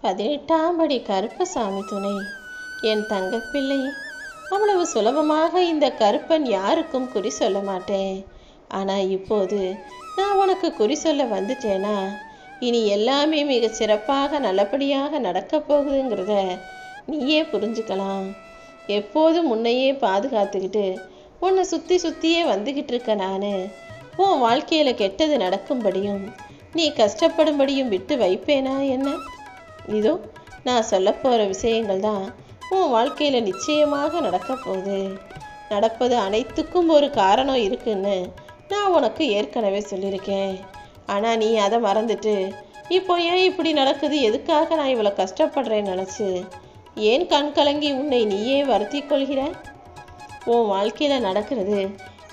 18ஆம் படி கருப்பசாமி துணை. என் தங்கப்பிள்ளை, அவ்வளவு சுலபமாக இந்த கருப்பன் யாருக்கும் குறி சொல்ல மாட்டேன். ஆனால் இப்போது நான் உனக்கு குறி சொல்ல வந்துட்டேனா, இனி எல்லாமே மிக சிறப்பாக நல்லபடியாக நடக்கப் போகுதுங்கிறத நீயே புரிஞ்சுக்கலாம். எப்போதும் உன்னையே பாதுகாத்துக்கிட்டு உன்னை சுற்றியே வந்துக்கிட்டு இருக்க நான் உன் வாழ்க்கையில் கெட்டது நடக்கும்படியும் நீ கஷ்டப்படும்படியும் விட்டு வைப்பேனா என்ன? இதோ நான் சொல்ல போகிற விஷயங்கள் தான் உன் வாழ்க்கையில் நிச்சயமாக நடக்க போகுது. நடப்பது அனைத்துக்கும் ஒரு காரணம் இருக்குன்னு நான் உனக்கு ஏற்கனவே சொல்லியிருக்கேன். ஆனால் நீ அதை மறந்துட்டு இப்போ ஏன் இப்படி நடக்குது, எதுக்காக நான் இவ்வளோ கஷ்டப்படுறேன்னு நினச்சி ஏன் கண் கலங்கி உன்னை நீயே வருத்தி கொள்கிற? உன் வாழ்க்கையில் நடக்கிறது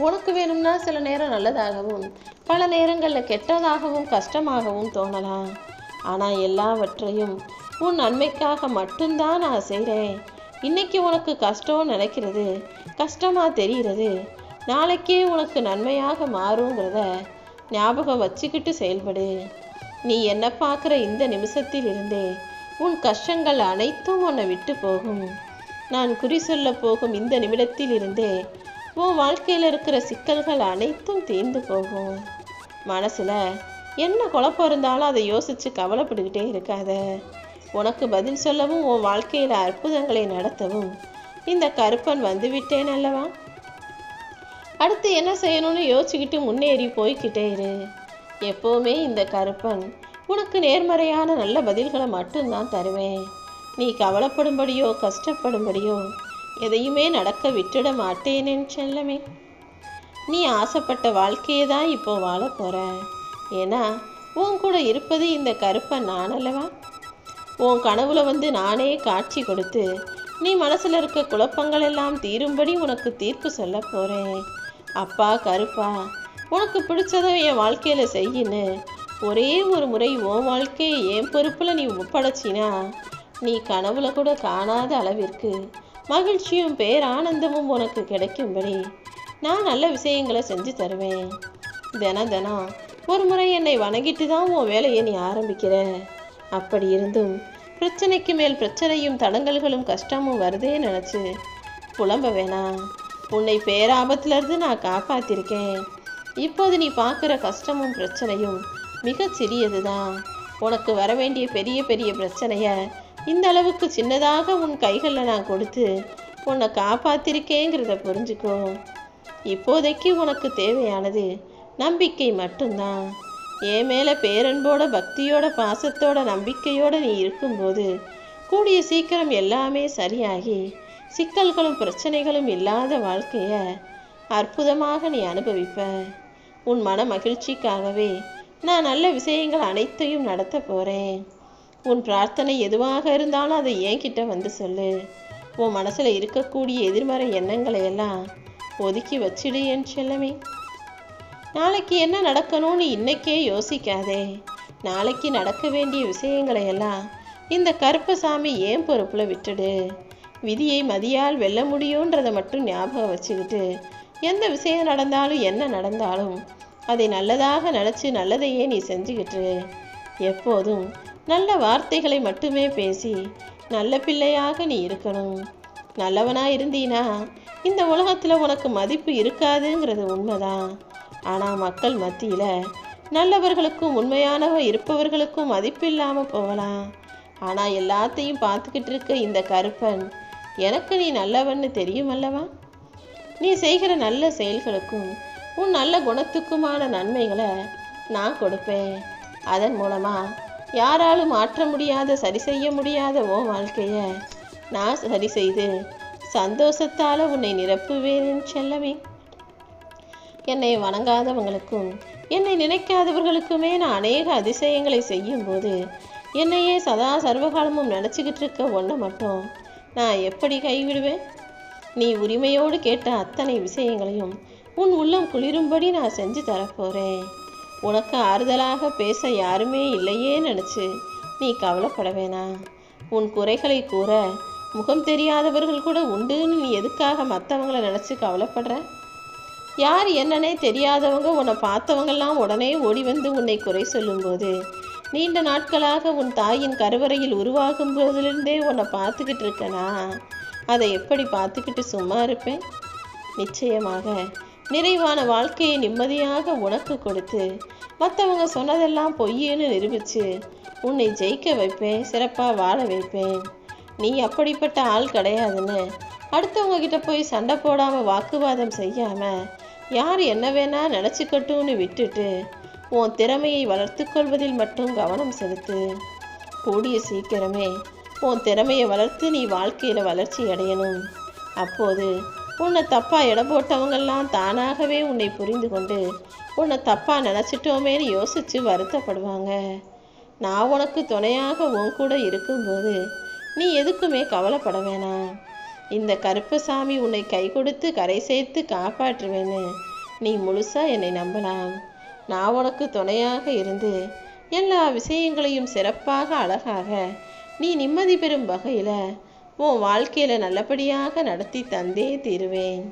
உனக்கு வேணும்னா சில நேரம் நல்லதாகவும் பல நேரங்களில் கெட்டதாகவும் கஷ்டமாகவும் தோணலாம். ஆனால் எல்லாவற்றையும் உன் நன்மைக்காக மட்டும்தான் நான் செய்கிறேன். இன்னைக்கு உனக்கு கஷ்டம் நினைக்கிறது கஷ்டமாக தெரிகிறது, நாளைக்கே உனக்கு நன்மையாக மாறுங்கிறத ஞாபகம் வச்சுக்கிட்டு செயல்படு. நீ என்ன பார்க்குற இந்த நிமிஷத்தில் இருந்தே உன் கஷ்டங்கள் அனைத்தும் உன்னை விட்டு போகும். நான் குறி சொல்ல போகும் இந்த நிமிடத்தில் இருந்தே உன் வாழ்க்கையில் இருக்கிற சிக்கல்கள் அனைத்தும் தீர்ந்து போகும். மனசில் என்ன குழப்பம் இருந்தாலும் அதை யோசித்து கவலைப்பட்டுக்கிட்டே இருக்காத. உனக்கு பதில் சொல்லவும் உன் வாழ்க்கையில் அற்புதங்களை நடத்தவும் இந்த கருப்பன் வந்துவிட்டேன் அல்லவா? அடுத்து என்ன செய்யணும்னு யோசிச்சுக்கிட்டு முன்னேறி போய்கிட்டே இரு. எப்போவுமே இந்த கருப்பன் உனக்கு நேர்மறையான நல்ல பதில்களை மட்டும்தான் தருவேன். நீ கவலைப்படும்படியோ கஷ்டப்படும்படியோ எதையுமே நடக்க விட்டுட மாட்டேனேன்னு செல்லமே. நீ ஆசைப்பட்ட வாழ்க்கையை தான் இப்போ வாழ போகிற. ஏன்னா உன் கூட இருப்பது இந்த கருப்பன் நான் அல்லவா? உன் கனவுல வந்து நானே காட்சி கொடுத்து நீ மனசில் இருக்க குழப்பங்கள் எல்லாம் தீரும்படி உனக்கு தீர்ப்பு சொல்ல போகிறேன். அப்பா கருப்பா, உனக்கு பிடிச்சதை என் வாழ்க்கையில் செய்யின்னு ஒரே ஒரு முறை உன் வாழ்க்கையை என் பொறுப்பில் நீ ஒப்படைச்சினா நீ கனவுல கூட காணாத அளவிற்கு மகிழ்ச்சியும் பேரானந்தமும் உனக்கு கிடைக்கும்படி நான் நல்ல விஷயங்களை செஞ்சு தருவேன். தினம் ஒரு முறை என்னை வணங்கிட்டு தான் உன் வேலையை நீ ஆரம்பிக்கிற. அப்படி இருந்தும் பிரச்சனைக்கு மேல் பிரச்சனையும் தடங்கல்களும் கஷ்டமும் வருதே நினச்சி புலம்ப வேணாம். உன்னை பேராபத்திலிருந்து நான் காப்பாற்றிருக்கேன். இப்போது நீ பார்க்குற கஷ்டமும் பிரச்சனையும் மிக சிறியது தான். உனக்கு வர வேண்டிய பெரிய பெரிய பிரச்சனையை இந்த அளவுக்கு சின்னதாக உன் கைகளில் நான் கொடுத்து உன்னை காப்பாற்றிருக்கேங்கிறத புரிஞ்சுக்கோ. இப்போதைக்கு உனக்கு தேவையானது நம்பிக்கை மட்டும்தான். என் மேலே பேரன்போட பக்தியோட பாசத்தோட நம்பிக்கையோடு நீ இருக்கும்போது கூடிய சீக்கிரம் எல்லாமே சரியாகி சிக்கல்களும் பிரச்சனைகளும் இல்லாத வாழ்க்கையை அற்புதமாக நீ அனுபவிப்ப. உன் மன மகிழ்ச்சிக்காகவே நான் நல்ல விஷயங்கள் அனைத்தையும் நடத்த போகிறேன். உன் பிரார்த்தனை எதுவாக இருந்தாலும் அதை என்கிட்ட வந்து சொல்லு. உன் மனசில் இருக்கக்கூடிய எதிர்மறை எண்ணங்களை எல்லாம் ஒதுக்கி வச்சிடு என் செல்லமே. நாளைக்கு என்ன நடக்கணும்னு இன்னைக்கே யோசிக்காதே. நாளைக்கு நடக்க வேண்டிய விஷயங்களை எல்லாம் இந்த கருப்பசாமி ஏன் பொறுப்பில் விட்டுடு. விதியை மதியால் வெல்ல முடியுன்றதை மட்டும் ஞாபகம் வச்சுக்கிட்டு எந்த விஷயம் நடந்தாலும் என்ன நடந்தாலும் அதை நல்லதாக நினச்சி நல்லதையே நீ செஞ்சுக்கிட்டு எப்போதும் நல்ல வார்த்தைகளை மட்டுமே பேசி நல்ல பிள்ளையாக நீ இருக்கணும். நல்லவனா இருந்தீனா இந்த உலகத்தில் உனக்கு மதிப்பு இருக்காதுங்கிறது உண்மைதான். ஆனால் மக்கள் மத்தியில் நல்லவர்களுக்கும் உண்மையானவ இருப்பவர்களுக்கும் மதிப்பு இல்லாமல் போகலாம். ஆனால் எல்லாத்தையும் பார்த்துக்கிட்டு இருக்க இந்த கருப்பன் எனக்கு நீ நல்லவன்னு தெரியும் அல்லவா? நீ செய்கிற நல்ல செயல்களுக்கும் உன் நல்ல குணத்துக்குமான நன்மைகளை நான் கொடுப்பேன். அதன் மூலமாக யாராலும் மாற்ற முடியாத சரி செய்ய முடியாத உன் வாழ்க்கையை நான் சரி செய்து சந்தோஷத்தால் உன்னை நிரப்புவேன் செல்லவே. என்னை வணங்காதவங்களுக்கும் என்னை நினைக்காதவர்களுக்குமே நான் அநேக அதிசயங்களை செய்யும்போது என்னையே சதா சர்வகாலமும் நினச்சிக்கிட்டு இருக்க ஒன்றை மட்டும் நான் எப்படி கைவிடுவேன்? நீ உரிமையோடு கேட்ட அத்தனை விஷயங்களையும் உன் உள்ளம் குளிரும்படி நான் செஞ்சு தரப்போகிறேன். உனக்கு ஆறுதலாக பேச யாருமே இல்லையே நினச்சி நீ கவலைப்பட வேணாம். உன் குறைகளை கூற முகம் தெரியாதவர்கள் கூட உண்டுன்னு நீ எதுக்காக மற்றவங்களை நினச்சி கவலைப்படுற? யார் என்னன்னே தெரியாதவங்க உன்னை பார்த்தவங்கெல்லாம் உடனே ஓடி வந்து உன்னை குறை சொல்லும்போது நீண்ட நாட்களாக உன் தாயின் கருவறையில் உருவாகும் போதிலிருந்தே உன்னை பார்த்துக்கிட்டு இருக்கனா? அதை எப்படி பார்த்துக்கிட்டு சும்மா இருப்பேன்? நிச்சயமாக நிறைவான வாழ்க்கையை நிம்மதியாக உனக்கு கொடுத்து மற்றவங்க சொன்னதெல்லாம் பொய்யேன்னு நிரூபித்து உன்னை ஜெயிக்க வைப்பேன், சிறப்பாக வாழ வைப்பேன். நீ அப்படிப்பட்ட ஆள் கிடையாதுன்னு அடுத்தவங்க கிட்ட போய் சண்டை போடாமல் வாக்குவாதம் செய்யாமல் யார் என்ன வேணா நினச்சிக்கட்டும்னு விட்டுட்டு உன் திறமையை வளர்த்து கொள்வதில் மட்டும் கவனம் செலுத்து. கூடிய சீக்கிரமே உன் திறமையை வளர்த்து நீ வாழ்க்கையில் வளர்ச்சி அடையணும். அப்போது உன்னை தப்பாக எடை போட்டவங்கெல்லாம் தானாகவே உன்னை புரிந்து கொண்டு உன்னை தப்பாக நினச்சிட்டோமேன்னு யோசித்து வருத்தப்படுவாங்க. நான் உனக்கு துணையாக உன் கூட இருக்கும்போது நீ எதுக்குமே கவலைப்பட வேணாம். இந்த கருப்பசாமி உன்னை கை கொடுத்து கரை சேர்த்து காப்பாற்றுவேன்னு நீ முழுசாக என்னை நம்பலாம். நான் உனக்கு துணையாக இருந்து எல்லா விஷயங்களையும் சிறப்பாக அழகாக நீ நிம்மதி பெறும் வகையில் உன் வாழ்க்கையில் நல்லபடியாக நடத்தி தந்தே தீருவேன்.